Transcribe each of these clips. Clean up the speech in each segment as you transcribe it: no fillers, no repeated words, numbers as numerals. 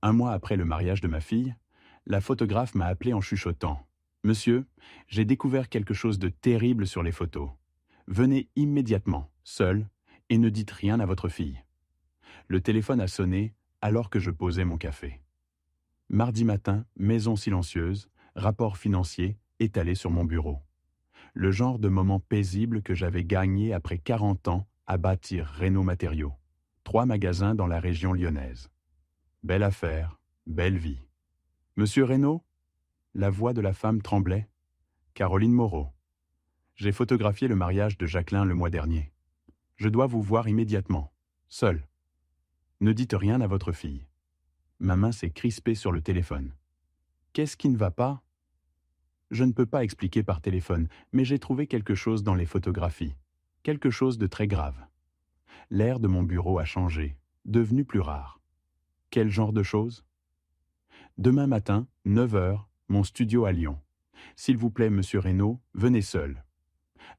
Un mois après le mariage de ma fille, la photographe m'a appelé en chuchotant. Monsieur, j'ai découvert quelque chose de terrible sur les photos. Venez immédiatement, seul, et ne dites rien à votre fille. Le téléphone a sonné alors que je posais mon café. Mardi matin, maison silencieuse, rapport financier étalé sur mon bureau. Le genre de moment paisible que j'avais gagné après 40 ans à bâtir Renault Matériaux. 3 magasins dans la région lyonnaise. Belle affaire, belle vie. Monsieur Renault? La voix de la femme tremblait. Caroline Moreau. J'ai photographié le mariage de Jacqueline le mois dernier. Je dois vous voir immédiatement, seul. Ne dites rien à votre fille. Ma main s'est crispée sur le téléphone. Qu'est-ce qui ne va pas? Je ne peux pas expliquer par téléphone, mais j'ai trouvé quelque chose dans les photographies. Quelque chose de très grave. L'air de mon bureau a changé, devenu plus rare. Quel genre de choses? Demain matin, 9 heures, mon studio à Lyon. S'il vous plaît, monsieur Reynaud, venez seul.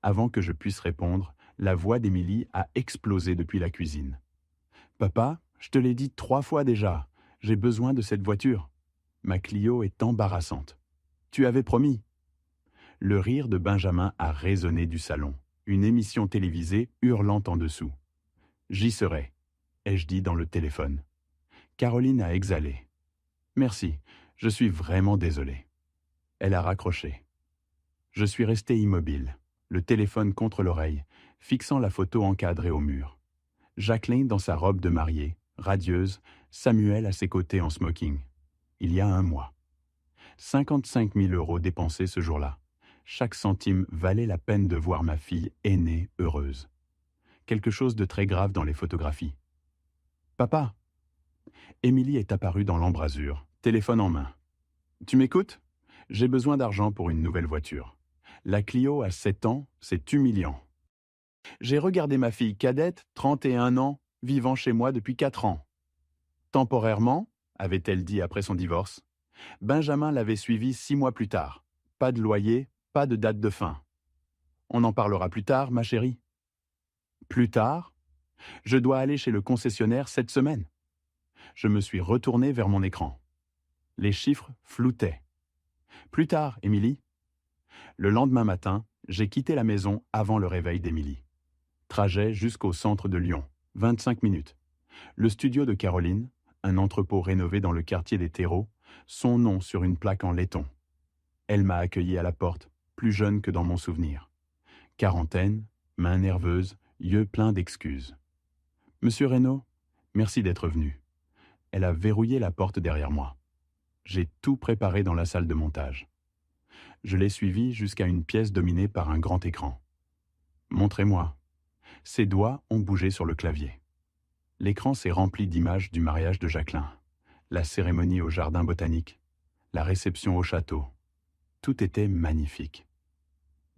Avant que je puisse répondre, la voix d'Émilie a explosé depuis la cuisine. Papa, je te l'ai dit 3 fois déjà, j'ai besoin de cette voiture. Ma Clio est embarrassante. Tu avais promis. Le rire de Benjamin a résonné du salon, une émission télévisée hurlant en dessous. J'y serai, ai-je dit dans le téléphone. Caroline a exhalé. Merci, je suis vraiment désolé. Elle a raccroché. Je suis resté immobile, le téléphone contre l'oreille, fixant la photo encadrée au mur. Jacqueline dans sa robe de mariée, radieuse, Samuel à ses côtés en smoking. Il y a un mois. 55 000 € dépensés ce jour-là. Chaque centime valait la peine de voir ma fille aînée heureuse. Quelque chose de très grave dans les photographies. Papa! Émilie est apparue dans l'embrasure, téléphone en main. Tu m'écoutes? J'ai besoin d'argent pour une nouvelle voiture. La Clio à 7 ans, c'est humiliant. J'ai regardé ma fille cadette, 31 ans, vivant chez moi depuis 4 ans. Temporairement, avait-elle dit après son divorce. Benjamin l'avait suivie 6 mois plus tard. Pas de loyer, pas de date de fin. On en parlera plus tard, ma chérie. Plus tard? Je dois aller chez le concessionnaire cette semaine. Je me suis retourné vers mon écran. Les chiffres floutaient. Plus tard, Émilie. Le lendemain matin, j'ai quitté la maison avant le réveil d'Émilie. Trajet jusqu'au centre de Lyon, 25 minutes. Le studio de Caroline, un entrepôt rénové dans le quartier des terreaux, son nom sur une plaque en laiton. Elle m'a accueilli à la porte, plus jeune que dans mon souvenir. Quarantaine, main nerveuse, yeux pleins d'excuses. Monsieur Reynaud, merci d'être venu. Elle a verrouillé la porte derrière moi. J'ai tout préparé dans la salle de montage. Je l'ai suivie jusqu'à une pièce dominée par un grand écran. Montrez-moi. Ses doigts ont bougé sur le clavier. L'écran s'est rempli d'images du mariage de Jacqueline, la cérémonie au jardin botanique, la réception au château. Tout était magnifique.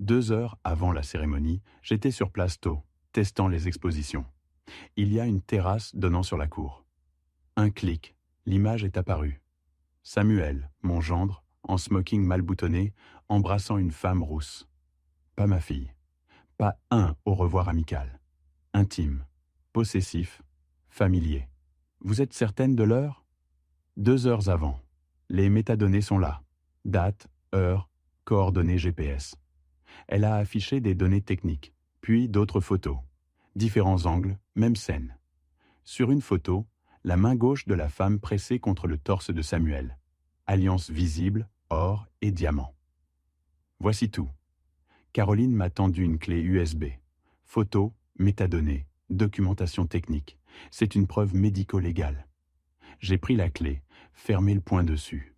2 heures avant la cérémonie, j'étais sur place tôt, testant les expositions. Il y a une terrasse donnant sur la cour. Un clic, l'image est apparue. Samuel, mon gendre, en smoking mal boutonné, embrassant une femme rousse. Pas ma fille. Pas un au revoir amical. Intime, possessif, familier. Vous êtes certaine de l'heure? 2 heures avant. Les métadonnées sont là. Date, heure, coordonnées GPS. Elle a affiché des données techniques, puis d'autres photos. Différents angles, même scène. Sur une photo, la main gauche de la femme pressée contre le torse de Samuel. Alliance visible, or et diamant. Voici tout. Caroline m'a tendu une clé USB. Photo, métadonnées, documentation technique. C'est une preuve médico-légale. J'ai pris la clé, fermé le poing dessus.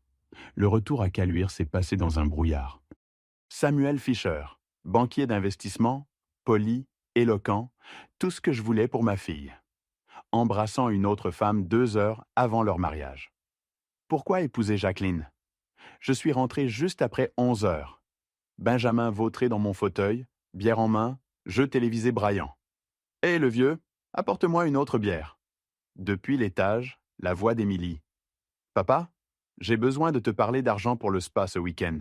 Le retour à Caluire s'est passé dans un brouillard. Samuel Fischer, banquier d'investissement, poli, éloquent, tout ce que je voulais pour ma fille. Embrassant une autre femme 2 heures avant leur mariage. Pourquoi épouser Jacqueline? Je suis rentré juste après 11 heures. Benjamin vautré dans mon fauteuil, bière en main, jeu télévisé braillant. Hé, le vieux, apporte-moi une autre bière. Depuis l'étage, la voix d'Émilie. Papa, j'ai besoin de te parler d'argent pour le spa ce week-end.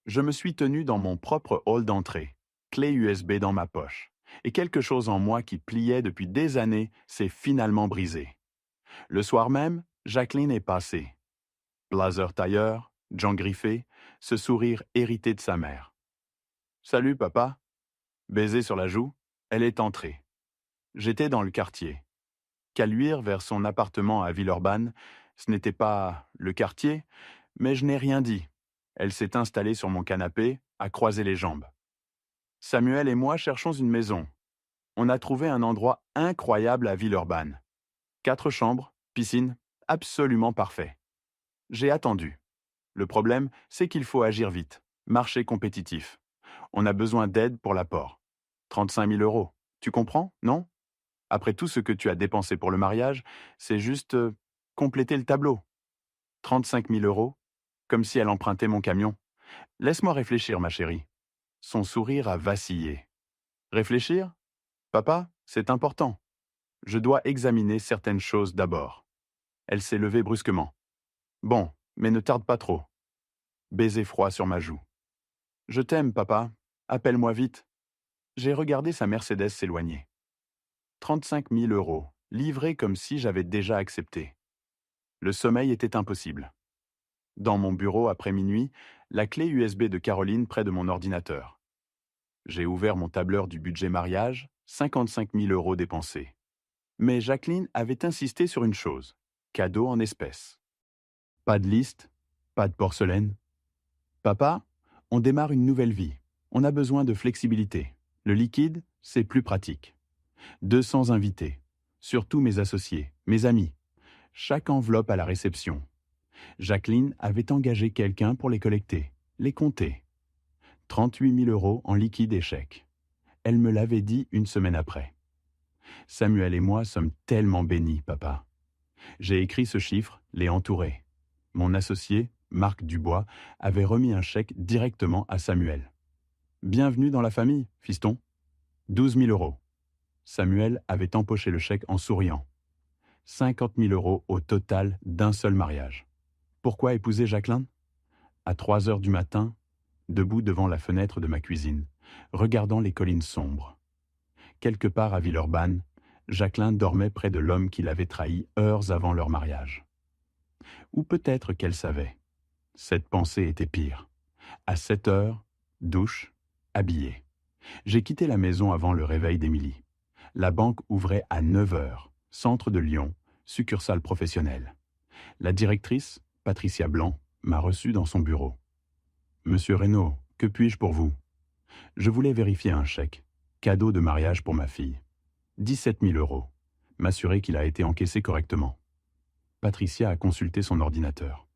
Je me suis tenu dans mon propre hall d'entrée, clé USB dans ma poche, et quelque chose en moi qui pliait depuis des années s'est finalement brisé. Le soir même, Jacqueline est passée. Blazer tailleur, Jean griffé, ce sourire hérité de sa mère. Salut, papa. Baiser sur la joue, elle est entrée. J'étais dans le quartier. Qu'à luire vers son appartement à Villeurbanne, ce n'était pas le quartier, mais je n'ai rien dit. Elle s'est installée sur mon canapé, à croiser les jambes. Samuel et moi cherchons une maison. On a trouvé un endroit incroyable à Villeurbanne. 4 chambres, piscine, absolument parfait. J'ai attendu. Le problème, c'est qu'il faut agir vite. Marché compétitif. On a besoin d'aide pour l'apport. 35 000 euros. Tu comprends, non? Après tout ce que tu as dépensé pour le mariage, c'est juste compléter le tableau. 35 000 euros, comme si elle empruntait mon camion. Laisse-moi réfléchir, ma chérie. Son sourire a vacillé. Réfléchir? Papa, c'est important. Je dois examiner certaines choses d'abord. Elle s'est levée brusquement. Bon, mais ne tarde pas trop. Baiser froid sur ma joue. Je t'aime, papa. Appelle-moi vite. J'ai regardé sa Mercedes s'éloigner. 35 000 euros, livrés comme si j'avais déjà accepté. Le sommeil était impossible. Dans mon bureau après minuit, la clé USB de Caroline près de mon ordinateur. J'ai ouvert mon tableur du budget mariage, 55 000 euros dépensés. Mais Jacqueline avait insisté sur une chose, cadeau en espèces. Pas de liste, pas de porcelaine. Papa, on démarre une nouvelle vie. On a besoin de flexibilité. Le liquide, c'est plus pratique. 200 invités, surtout mes associés, mes amis. Chaque enveloppe à la réception. Jacqueline avait engagé quelqu'un pour les collecter, les compter. 38 000 euros en liquide et chèque. Elle me l'avait dit une semaine après. Samuel et moi sommes tellement bénis, papa. J'ai écrit ce chiffre, l'ai entouré. Mon associé, Marc Dubois, avait remis un chèque directement à Samuel. Bienvenue dans la famille, fiston. 12 000 euros. Samuel avait empoché le chèque en souriant. 50 000 euros au total d'un seul mariage. Pourquoi épouser Jacqueline? À 3 heures du matin, debout devant la fenêtre de ma cuisine, regardant les collines sombres. Quelque part à Villeurbanne, Jacqueline dormait près de l'homme qui l'avait trahi heures avant leur mariage. Ou peut-être qu'elle savait. Cette pensée était pire. À 7 heures, douche, habillé. J'ai quitté la maison avant le réveil d'Émilie. La banque ouvrait à 9 heures, centre de Lyon, succursale professionnelle. La directrice, Patricia Blanc, m'a reçu dans son bureau. « Monsieur Reynaud, que puis-je pour vous ?» Je voulais vérifier un chèque. Cadeau de mariage pour ma fille. 17 000 euros. M'assurer qu'il a été encaissé correctement. Patricia a consulté son ordinateur.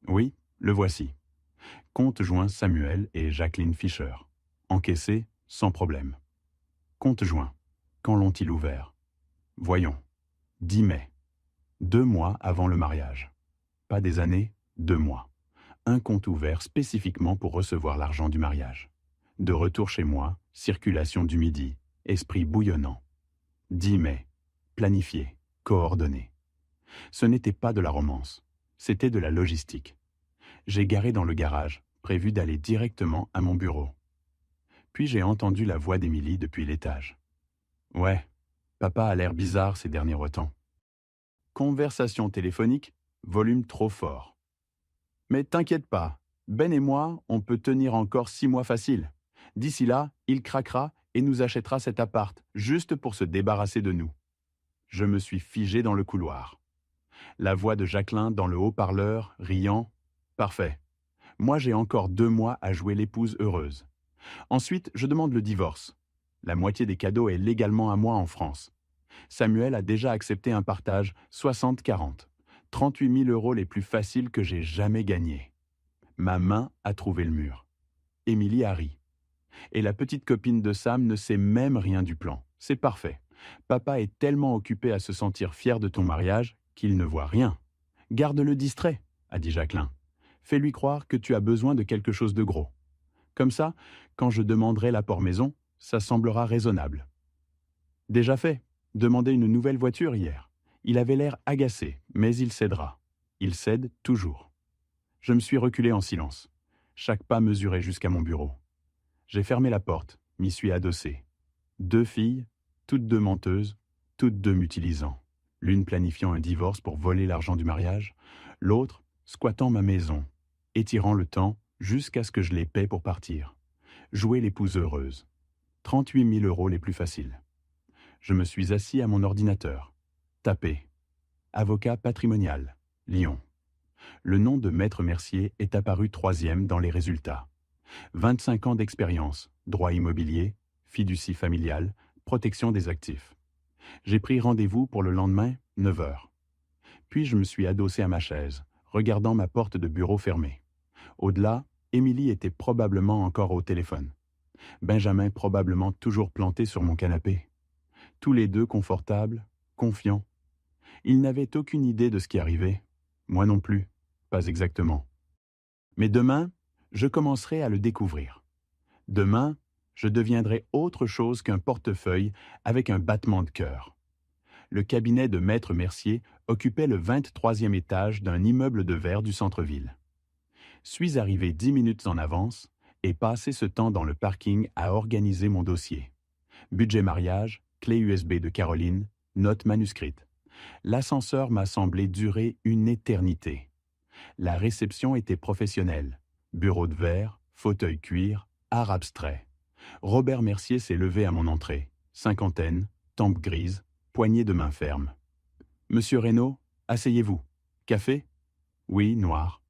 Oui, le voici. Compte joint Samuel et Jacqueline Fischer. Encaissé, sans problème. Compte joint. Quand l'ont-ils ouvert? Voyons. 10 mai. 2 mois avant le mariage. Pas des années, 2 mois. Un compte ouvert spécifiquement pour recevoir l'argent du mariage. De retour chez moi, circulation du midi, esprit bouillonnant. 10 mai. Planifié, coordonné. Ce n'était pas de la romance, c'était de la logistique. J'ai garé dans le garage, prévu d'aller directement à mon bureau. Puis j'ai entendu la voix d'Émilie depuis l'étage. « Ouais, papa a l'air bizarre ces derniers temps. » Conversation téléphonique, volume trop fort. « Mais t'inquiète pas, Ben et moi, on peut tenir encore 6 mois facile. D'ici là, il craquera et nous achètera cet appart, juste pour se débarrasser de nous. » Je me suis figé dans le couloir. La voix de Jacqueline dans le haut-parleur, riant. « Parfait. Moi j'ai encore 2 mois à jouer l'épouse heureuse. Ensuite, je demande le divorce. La moitié des cadeaux est légalement à moi en France. Samuel a déjà accepté un partage 60-40. 38 000 euros les plus faciles que j'ai jamais gagnés. Ma main a trouvé le mur. Émilie a ri. Et la petite copine de Sam ne sait même rien du plan. C'est parfait. Papa est tellement occupé à se sentir fier de ton mariage qu'il ne voit rien. Garde-le distrait, a dit Jacqueline. Fais-lui croire que tu as besoin de quelque chose de gros. Comme ça, quand je demanderai l'apport maison, ça semblera raisonnable. Déjà fait, demandé une nouvelle voiture hier. Il avait l'air agacé, mais il cédera. Il cède toujours. Je me suis reculé en silence. Chaque pas mesuré jusqu'à mon bureau. J'ai fermé la porte, m'y suis adossé. 2 filles, toutes 2 menteuses, toutes 2 m'utilisant. l'une planifiant un divorce pour voler l'argent du mariage, l'autre squattant ma maison, étirant le temps jusqu'à ce que je les paie pour partir. Jouer l'épouse heureuse. 38 000 € les plus faciles. Je me suis assis à mon ordinateur. Tapé. Avocat patrimonial. Lyon. Le nom de Maître Mercier est apparu troisième dans les résultats. 25 ans d'expérience, droit immobilier, fiducie familiale, protection des actifs. J'ai pris rendez-vous pour le lendemain, 9 heures. Puis je me suis adossé à ma chaise, regardant ma porte de bureau fermée. Au-delà, Émilie était probablement encore au téléphone. Benjamin probablement toujours planté sur mon canapé. Tous les deux confortables, confiants. Ils n'avaient aucune idée de ce qui arrivait. Moi non plus, pas exactement. Mais demain, je commencerai à le découvrir. Demain, je deviendrai autre chose qu'un portefeuille avec un battement de cœur. Le cabinet de Maître Mercier occupait le 23e étage d'un immeuble de verre du centre-ville. Suis arrivé 10 minutes en avance et passé ce temps dans le parking à organiser mon dossier. Budget mariage, clé USB de Caroline, note manuscrite. L'ascenseur m'a semblé durer une éternité. La réception était professionnelle. Bureau de verre, fauteuil cuir, art abstrait. Robert Mercier s'est levé à mon entrée. Cinquantaine, tempe grise, poignée de main ferme. « Monsieur Reynaud, asseyez-vous. Café ?»« Oui, noir. »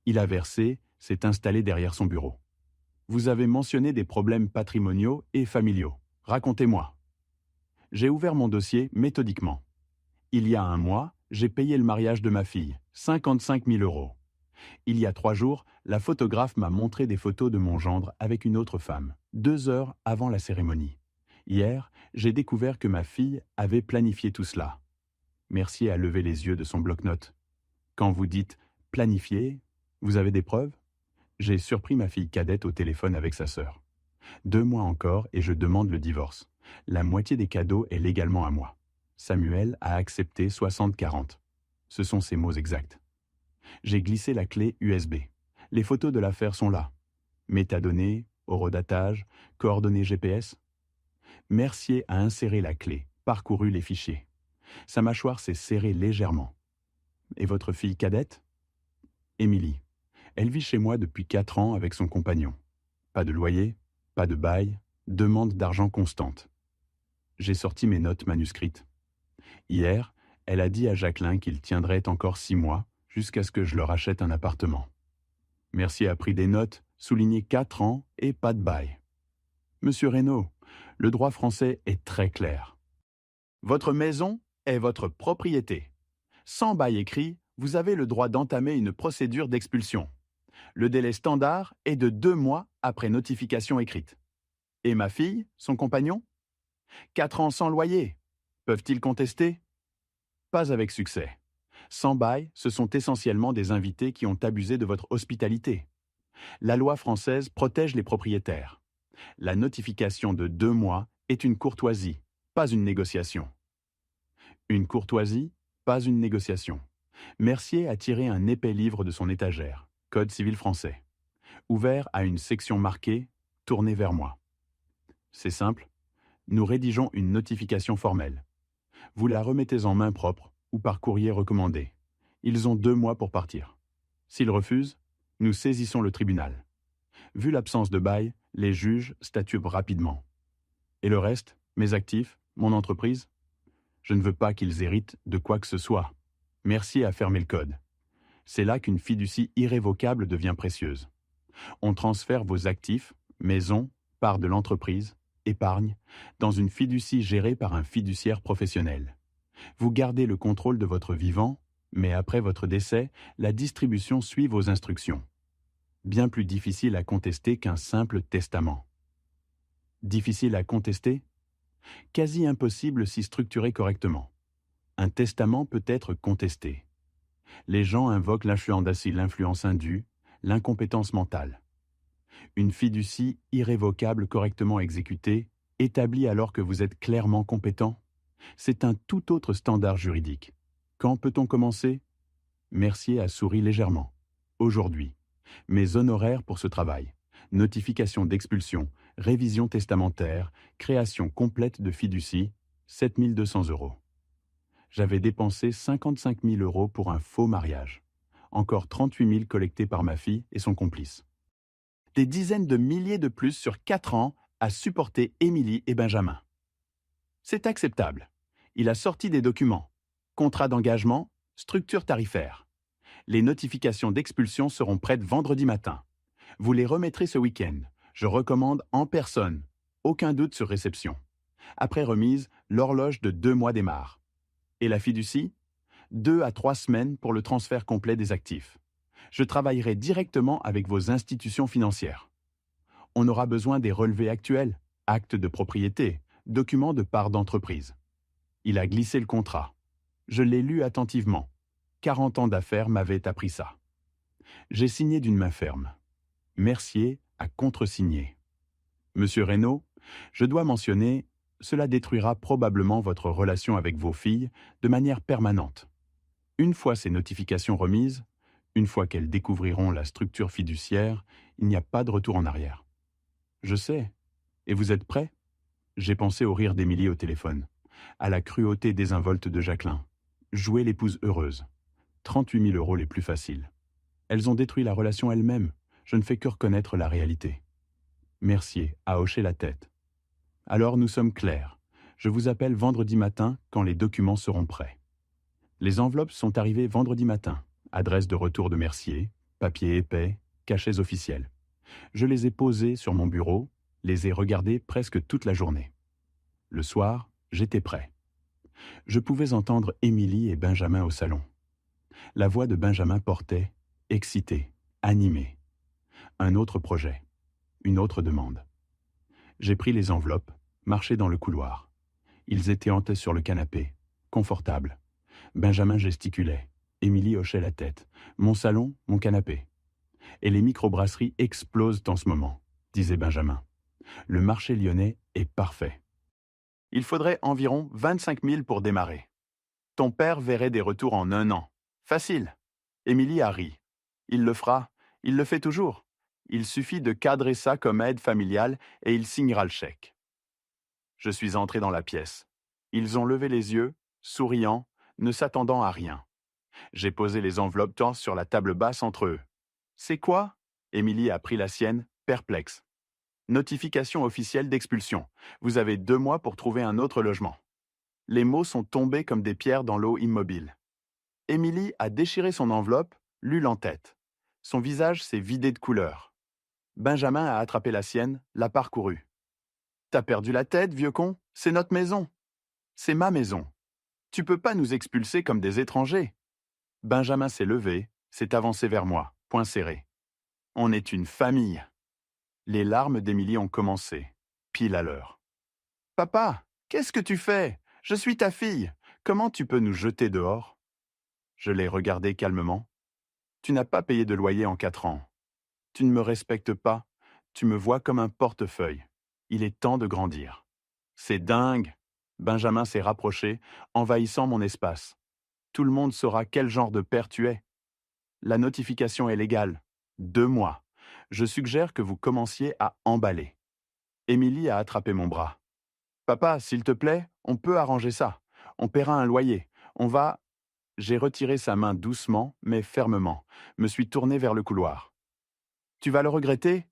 Il a versé, s'est installé derrière son bureau. « Vous avez mentionné des problèmes patrimoniaux et familiaux. Racontez-moi. » J'ai ouvert mon dossier méthodiquement. Il y a un mois, j'ai payé le mariage de ma fille, 55 000 €. Il y a 3 jours, la photographe m'a montré des photos de mon gendre avec une autre femme, 2 heures avant la cérémonie. Hier, j'ai découvert que ma fille avait planifié tout cela. Mercier a levé les yeux de son bloc-notes. Quand vous dites « planifier », vous avez des preuves ? J'ai surpris ma fille cadette au téléphone avec sa sœur. 2 mois encore et je demande le divorce. La moitié des cadeaux est légalement à moi. Samuel a accepté 60-40. Ce sont ses mots exacts. J'ai glissé la clé USB. Les photos de l'affaire sont là. Métadonnées, horodatage, coordonnées GPS. Mercier a inséré la clé, parcouru les fichiers. Sa mâchoire s'est serrée légèrement. Et votre fille cadette ? Émilie. Elle vit chez moi depuis 4 ans avec son compagnon. Pas de loyer, pas de bail, demande d'argent constante. J'ai sorti mes notes manuscrites. Hier, elle a dit à Jacqueline qu'il tiendrait encore 6 mois jusqu'à ce que je leur achète un appartement. Mercier a pris des notes, souligné 4 ans et pas de bail. Monsieur Reynaud, le droit français est très clair. Votre maison est votre propriété. Sans bail écrit, vous avez le droit d'entamer une procédure d'expulsion. Le délai standard est de 2 mois après notification écrite. Et ma fille, son compagnon ? 4 ans sans loyer. Peuvent-ils contester ? Pas avec succès. Sans bail, ce sont essentiellement des invités qui ont abusé de votre hospitalité. La loi française protège les propriétaires. La notification de 2 mois est une courtoisie, pas une négociation. Une courtoisie, pas une négociation. Mercier a tiré un épais livre de son étagère, Code civil français. Ouvert à une section marquée « Tournez vers moi ». C'est simple, nous rédigeons une notification formelle. Vous la remettez en main propre ou par courrier recommandé. Ils ont 2 mois pour partir. S'ils refusent, nous saisissons le tribunal. Vu l'absence de bail, les juges statuent rapidement. Et le reste, mes actifs, mon entreprise ? Je ne veux pas qu'ils héritent de quoi que ce soit. Mercier a fermé le code. C'est là qu'une fiducie irrévocable devient précieuse. On transfère vos actifs, maison, part de l'entreprise, épargne, dans une fiducie gérée par un fiduciaire professionnel. Vous gardez le contrôle de votre vivant, mais après votre décès, la distribution suit vos instructions. Bien plus difficile à contester qu'un simple testament. Difficile à contester ? Quasi impossible si structuré correctement. Un testament peut être contesté. Les gens invoquent l'influence indue, l'incompétence mentale. Une fiducie irrévocable correctement exécutée, établie alors que vous êtes clairement compétent, c'est un tout autre standard juridique. Quand peut-on commencer ? Mercier a souri légèrement. Aujourd'hui. Mes honoraires pour ce travail. Notification d'expulsion, révision testamentaire, création complète de fiducie, 7 200 €. J'avais dépensé 55 000 € pour un faux mariage. Encore 38 000 collectés par ma fille et son complice. Des dizaines de milliers de plus sur 4 ans à supporter Émilie et Benjamin. C'est acceptable. Il a sorti des documents. Contrat d'engagement, structure tarifaire. Les notifications d'expulsion seront prêtes vendredi matin. Vous les remettrez ce week-end. Je recommande en personne. Aucun doute sur réception. Après remise, l'horloge de 2 mois démarre. Et la fiducie ? 2 à 3 semaines pour le transfert complet des actifs. Je travaillerai directement avec vos institutions financières. On aura besoin des relevés actuels, actes de propriété, documents de part d'entreprise. Il a glissé le contrat. Je l'ai lu attentivement. 40 ans d'affaires m'avaient appris ça. J'ai signé d'une main ferme. Mercier a contresigné. Monsieur Reynaud, je dois mentionner, cela détruira probablement votre relation avec vos filles de manière permanente. Une fois ces notifications remises, une fois qu'elles découvriront la structure fiduciaire, il n'y a pas de retour en arrière. Je sais. Et vous êtes prêts ? J'ai pensé au rire d'Émilie au téléphone, à la cruauté désinvolte de Jacqueline. Jouer l'épouse heureuse. 38 000 € les plus faciles. Elles ont détruit la relation elle-même. Je ne fais que reconnaître la réalité. Mercier a hoché la tête. Alors nous sommes clairs. Je vous appelle vendredi matin quand les documents seront prêts. Les enveloppes sont arrivées vendredi matin. Adresse de retour de Mercier, papier épais, cachets officiels. Je les ai posées sur mon bureau, les ai regardées presque toute la journée. Le soir, j'étais prêt. Je pouvais entendre Émilie et Benjamin au salon. La voix de Benjamin portait, excité, animé. Un autre projet, une autre demande. J'ai pris les enveloppes, marché dans le couloir. Ils étaient hantés sur le canapé, confortables. Benjamin gesticulait, Émilie hochait la tête. Mon salon, mon canapé. Et les microbrasseries explosent en ce moment, disait Benjamin. Le marché lyonnais est parfait. Il faudrait environ 25 000 pour démarrer. Ton père verrait des retours en 1 an. Facile. Émilie a ri. Il le fera. Il le fait toujours. Il suffit de cadrer ça comme aide familiale et il signera le chèque. Je suis entré dans la pièce. Ils ont levé les yeux, souriants, ne s'attendant à rien. J'ai posé les enveloppes tant sur la table basse entre eux. C'est quoi ? Émilie a pris la sienne, perplexe. Notification officielle d'expulsion. Vous avez 2 mois pour trouver un autre logement. Les mots sont tombés comme des pierres dans l'eau immobile. Émilie a déchiré son enveloppe, lu l'en-tête. Son visage s'est vidé de couleur. Benjamin a attrapé la sienne, l'a parcourue. « T'as perdu la tête, vieux con ? C'est notre maison. C'est ma maison. Tu peux pas nous expulser comme des étrangers. » Benjamin s'est levé, s'est avancé vers moi, poing serré. « On est une famille. » Les larmes d'Émilie ont commencé, pile à l'heure. « Papa, qu'est-ce que tu fais ? Je suis ta fille. Comment tu peux nous jeter dehors ?» Je l'ai regardé calmement. « Tu n'as pas payé de loyer en 4 ans. Tu ne me respectes pas. Tu me vois comme un portefeuille. Il est temps de grandir. » C'est dingue. Benjamin s'est rapproché, envahissant mon espace. Tout le monde saura quel genre de père tu es. La notification est légale. 2 mois. Je suggère que vous commenciez à emballer. Émilie a attrapé mon bras. « Papa, s'il te plaît, on peut arranger ça. On paiera un loyer. On va... » J'ai retiré sa main doucement, mais fermement, me suis tourné vers le couloir. « Tu vas le regretter ?»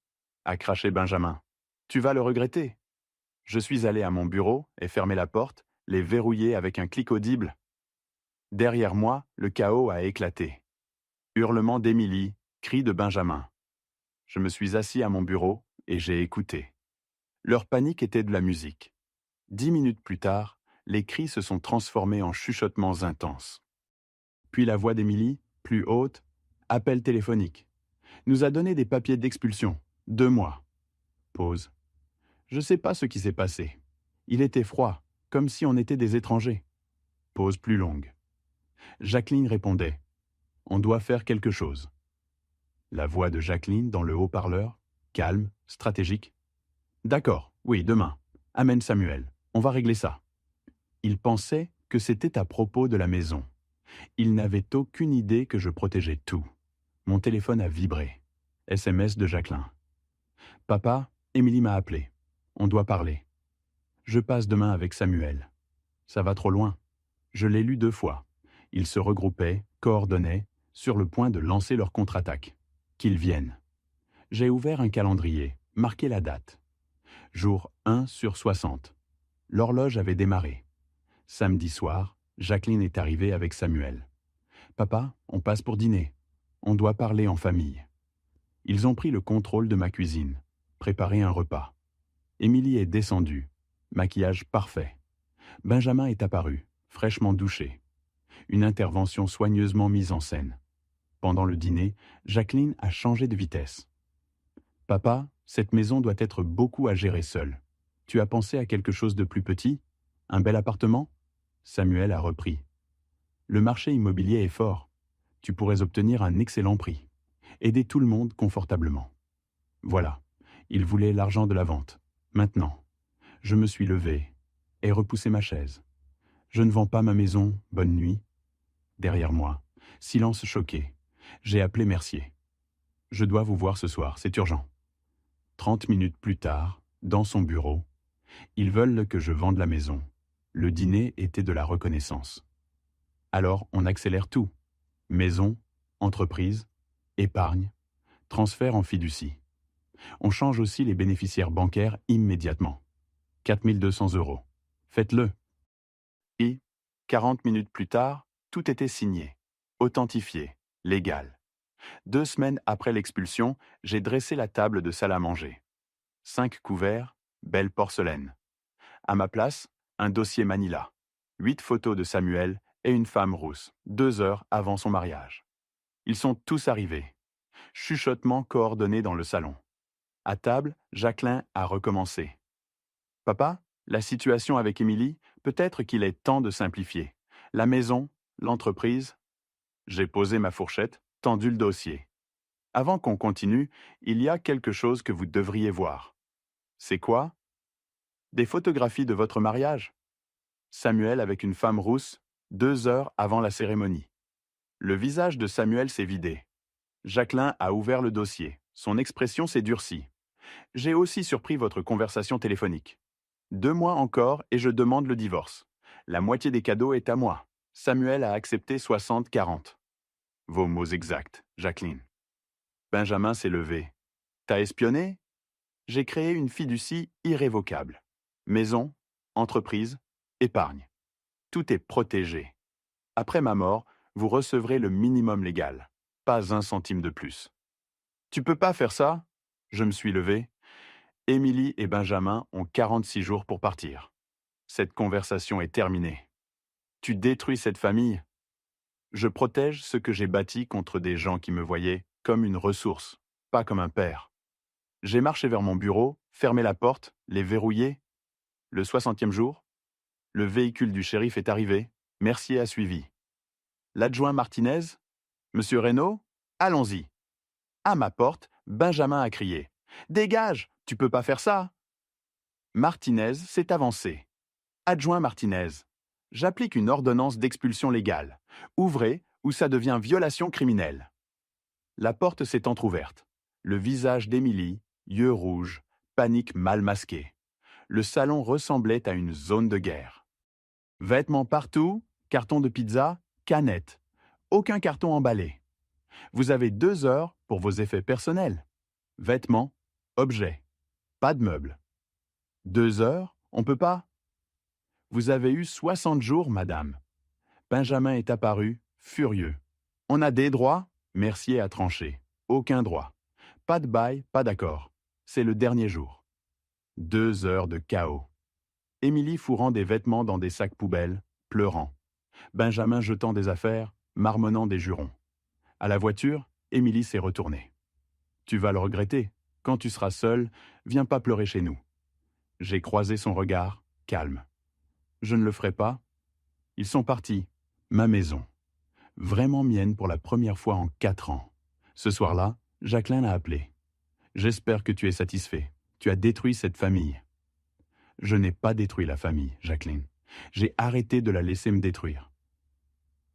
a craché Benjamin. « Tu vas le regretter. » Je suis allé à mon bureau et fermé la porte, les verrouillé avec un clic audible. Derrière moi, le chaos a éclaté. Hurlements d'Émilie, cris de Benjamin. Je me suis assis à mon bureau et j'ai écouté. Leur panique était de la musique. 10 minutes plus tard, les cris se sont transformés en chuchotements intenses. Puis la voix d'Émilie, plus haute, appel téléphonique. Nous a donné des papiers d'expulsion. 2 mois. Pause. Je ne sais pas ce qui s'est passé. Il était froid, comme si on était des étrangers. Pause plus longue. Jacqueline répondait. On doit faire quelque chose. La voix de Jacqueline dans le haut-parleur, calme, stratégique. D'accord, oui, demain. Amène Samuel. On va régler ça. Il pensait que c'était à propos de la maison. Il n'avait aucune idée que je protégeais tout. Mon téléphone a vibré. SMS de Jacqueline. Papa, Émilie m'a appelé. On doit parler. Je passe demain avec Samuel. Ça va trop loin. Je l'ai lu 2 fois. Ils se regroupaient, coordonnaient, sur le point de lancer leur contre-attaque. Qu'ils viennent. J'ai ouvert un calendrier, marqué la date. Jour 1 sur 60. L'horloge avait démarré. Samedi soir, Jacqueline est arrivée avec Samuel. Papa, on passe pour dîner. On doit parler en famille. Ils ont pris le contrôle de ma cuisine, préparé un repas. Émilie est descendue, maquillage parfait. Benjamin est apparu, fraîchement douché. Une intervention soigneusement mise en scène. Pendant le dîner, Jacqueline a changé de vitesse. Papa, cette maison doit être beaucoup à gérer seule. Tu as pensé à quelque chose de plus petit? Un bel appartement? Samuel a repris. Le marché immobilier est fort. Tu pourrais obtenir un excellent prix. Aider tout le monde confortablement. Voilà, il voulait l'argent de la vente. Maintenant, je me suis levé et repoussé ma chaise. Je ne vends pas ma maison, bonne nuit. Derrière moi, silence choqué. J'ai appelé Mercier. Je dois vous voir ce soir, c'est urgent. 30 minutes plus tard, dans son bureau, ils veulent que je vende la maison. Le dîner était de la reconnaissance. Alors on accélère tout. Maison, entreprise, épargne, transfert en fiducie. On change aussi les bénéficiaires bancaires immédiatement. 4 200 €. Faites-le. Et, 40 minutes plus tard, tout était signé, authentifié, légal. 2 semaines après l'expulsion, j'ai dressé la table de salle à manger. 5 couverts, belle porcelaine. À ma place, un dossier Manila. 8 photos de Samuel et une femme rousse, 2 heures avant son mariage. Ils sont tous arrivés. Chuchotement coordonné dans le salon. À table, Jacqueline a recommencé. Papa, la situation avec Émilie, peut-être qu'il est temps de simplifier. La maison, l'entreprise. J'ai posé ma fourchette, tendu le dossier. Avant qu'on continue, il y a quelque chose que vous devriez voir. C'est quoi? Des photographies de votre mariage. Samuel avec une femme rousse, 2 heures avant la cérémonie. Le visage de Samuel s'est vidé. Jacqueline a ouvert le dossier. Son expression s'est durcie. J'ai aussi surpris votre conversation téléphonique. 2 mois encore et je demande le divorce. La moitié des cadeaux est à moi. Samuel a accepté 60-40. Vos mots exacts, Jacqueline. Benjamin s'est levé. T'as espionné? J'ai créé une fiducie irrévocable. Maison, entreprise, épargne. Tout est protégé. Après ma mort, vous recevrez le minimum légal. Pas un centime de plus. Tu peux pas faire ça? Je me suis levé. Émilie et Benjamin ont 46 jours pour partir. Cette conversation est terminée. Tu détruis cette famille. Je protège ce que j'ai bâti contre des gens qui me voyaient comme une ressource, pas comme un père. J'ai marché vers mon bureau, fermé la porte, les verrouillé. Le 60e jour, le véhicule du shérif est arrivé. Mercier a suivi. L'adjoint Martinez, Monsieur Reynaud, allons-y. À ma porte, Benjamin a crié. Dégage, tu peux pas faire ça. Martinez s'est avancé. Adjoint Martinez, j'applique une ordonnance d'expulsion légale. Ouvrez ou ça devient violation criminelle. La porte s'est entr'ouverte. Le visage d'Émilie, yeux rouges, panique mal masquée. Le salon ressemblait à une zone de guerre. Vêtements partout, carton de pizza, canettes. Aucun carton emballé. Vous avez 2 heures pour vos effets personnels. Vêtements, objets. Pas de meubles. 2 heures, on peut pas? Vous avez eu 60 jours, madame. Benjamin est apparu, furieux. On a des droits? Mercier a tranché. Aucun droit. Pas de bail, pas d'accord. C'est le dernier jour. 2 heures de chaos. Émilie fourrant des vêtements dans des sacs poubelles, pleurant. Benjamin jetant des affaires, marmonnant des jurons. À la voiture, Émilie s'est retournée. Tu vas le regretter. Quand tu seras seul, viens pas pleurer chez nous. J'ai croisé son regard, calme. Je ne le ferai pas. Ils sont partis. Ma maison. Vraiment mienne pour la première fois en 4 ans. Ce soir-là, Jacqueline a appelé. J'espère que tu es satisfait. Tu as détruit cette famille. Je n'ai pas détruit la famille, Jacqueline. J'ai arrêté de la laisser me détruire.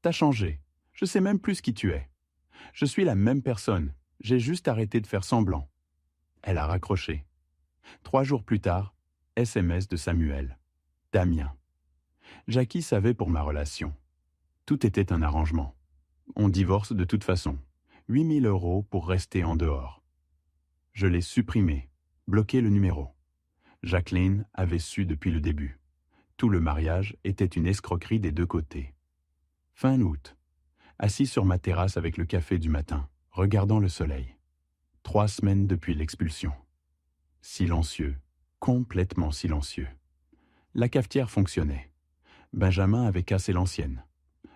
T'as changé. Je sais même plus qui tu es. Je suis la même personne. J'ai juste arrêté de faire semblant. Elle a raccroché. 3 jours plus tard, SMS de Samuel. Damien. Jackie savait pour ma relation. Tout était un arrangement. On divorce de toute façon. 8 000 € pour rester en dehors. Je l'ai supprimé, bloqué le numéro. Jacqueline avait su depuis le début. Tout le mariage était une escroquerie des deux côtés. Fin août, assis sur ma terrasse avec le café du matin, regardant le soleil. 3 semaines depuis l'expulsion. Silencieux, complètement silencieux. La cafetière fonctionnait. Benjamin avait cassé l'ancienne.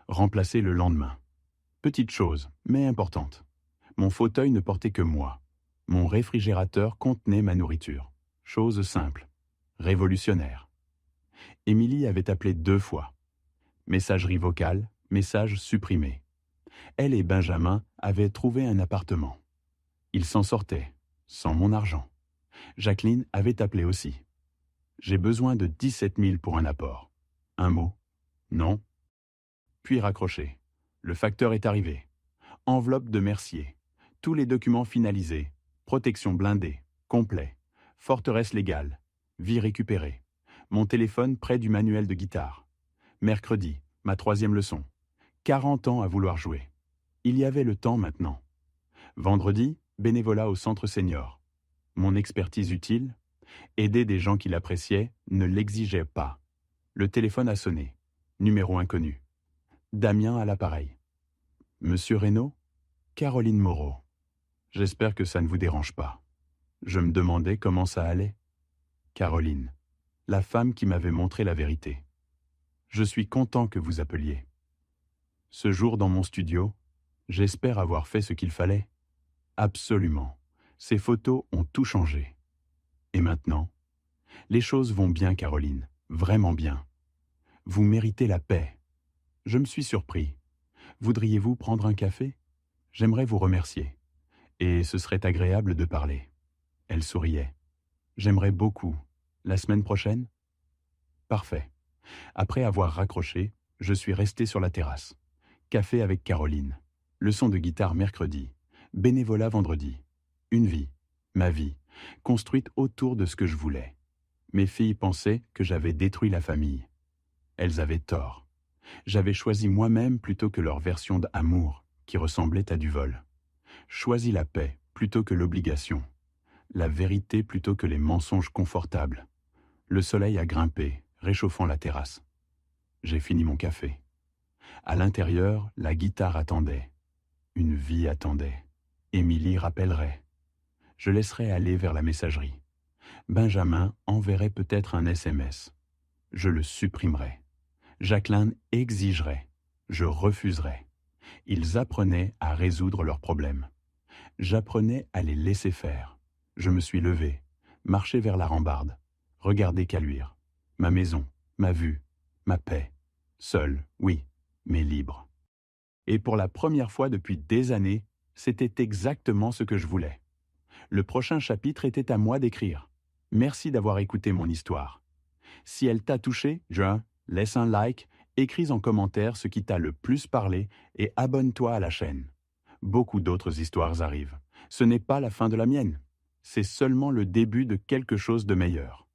Remplacé le lendemain. Petite chose, mais importante. Mon fauteuil ne portait que moi. Mon réfrigérateur contenait ma nourriture. Chose simple. Révolutionnaire. Émilie avait appelé 2 fois. Messagerie vocale, message supprimé. Elle et Benjamin avaient trouvé un appartement. Ils s'en sortaient, sans mon argent. Jacqueline avait appelé aussi. J'ai besoin de 17 000 pour un apport. Un mot. Non. Puis raccroché. Le facteur est arrivé. Enveloppe de Mercier. Tous les documents finalisés. Protection blindée. Complet. Forteresse légale. Vie récupérée. Mon téléphone près du manuel de guitare. Mercredi, ma 3e leçon. 40 ans à vouloir jouer. Il y avait le temps maintenant. Vendredi, bénévolat au centre senior. Mon expertise utile, aider des gens qui l'appréciaient, ne l'exigeait pas. Le téléphone a sonné. Numéro inconnu. Damien à l'appareil. Monsieur Reynaud? Caroline Moreau. J'espère que ça ne vous dérange pas. Je me demandais comment ça allait. Caroline, la femme qui m'avait montré la vérité. Je suis content que vous appeliez. Ce jour dans mon studio, j'espère avoir fait ce qu'il fallait. Absolument. Ces photos ont tout changé. Et maintenant? Les choses vont bien, Caroline, vraiment bien. Vous méritez la paix. Je me suis surpris. Voudriez-vous prendre un café? J'aimerais vous remercier. Et ce serait agréable de parler. Elle souriait. J'aimerais beaucoup. La semaine prochaine? Parfait. Après avoir raccroché, je suis resté sur la terrasse. Café avec Caroline. Leçon de guitare mercredi. Bénévolat vendredi. Une vie, ma vie, construite autour de ce que je voulais. Mes filles pensaient que j'avais détruit la famille. Elles avaient tort. J'avais choisi moi-même plutôt que leur version d'amour, qui ressemblait à du vol. Choisi la paix plutôt que l'obligation. La vérité plutôt que les mensonges confortables. Le soleil a grimpé, réchauffant la terrasse. J'ai fini mon café. À l'intérieur, la guitare attendait. Une vie attendait. Émilie rappellerait. Je laisserai aller vers la messagerie. Benjamin enverrait peut-être un SMS. Je le supprimerai. Jacqueline exigerait. Je refuserai. Ils apprenaient à résoudre leurs problèmes. J'apprenais à les laisser faire. Je me suis levé, marché vers la rambarde, regardé Caluire. Ma maison, ma vue, ma paix. Seul, oui, mais libre. Et pour la première fois depuis des années, c'était exactement ce que je voulais. Le prochain chapitre était à moi d'écrire. Merci d'avoir écouté mon histoire. Si elle t'a touché, laisse un like, écris en commentaire ce qui t'a le plus parlé et abonne-toi à la chaîne. Beaucoup d'autres histoires arrivent. Ce n'est pas la fin de la mienne. C'est seulement le début de quelque chose de meilleur.